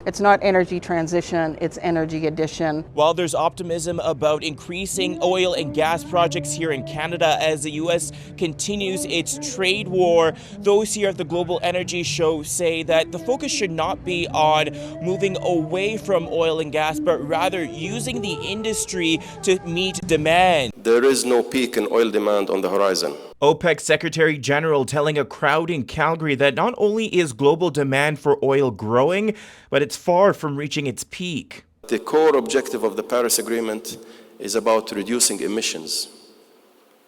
It's not energy transition, it's energy addition. While there's optimism about increasing oil and gas projects here in Canada as the U.S. continues its trade war, those here at the Global Energy Show say that the focus should not be on moving away from oil and gas, but rather using the industry to meet demand. There is no peak in oil demand on the horizon. OPEC Secretary General telling a crowd in Calgary that not only is global demand for oil growing, but it's far from reaching its peak. The core objective of the Paris Agreement is about reducing emissions,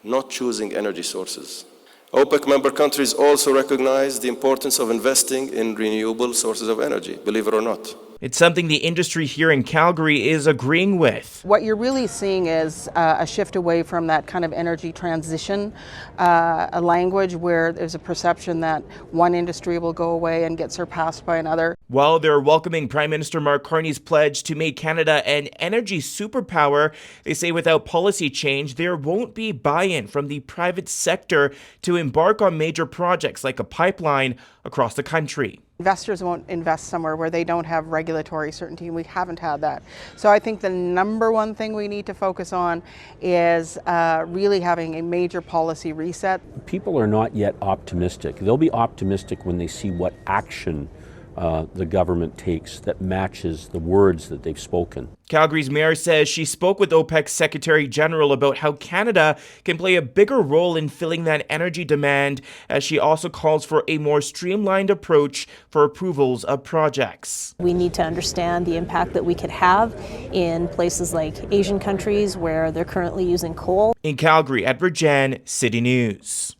not choosing energy sources. OPEC member countries also recognize the importance of investing in renewable sources of energy, believe it or not. It's something the industry here in Calgary is agreeing with. What you're really seeing is a shift away from that kind of energy transition, a language where there's a perception that one industry will go away and get surpassed by another. While they're welcoming Prime Minister Mark Carney's pledge to make Canada an energy superpower, they say without policy change, there won't be buy-in from the private sector to embark on major projects like a pipeline across the country. Investors won't invest somewhere where they don't have regulatory certainty, and we haven't had that. So I think the number one thing we need to focus on is really having a major policy reset. People are not yet optimistic. They'll be optimistic when they see what action the government takes that matches the words that they've spoken. Calgary's mayor says she spoke with OPEC's Secretary General about how Canada can play a bigger role in filling that energy demand, as she also calls for a more streamlined approach for approvals of projects. We need to understand the impact that we could have in places like Asian countries where they're currently using coal. In Calgary, Djan, City News.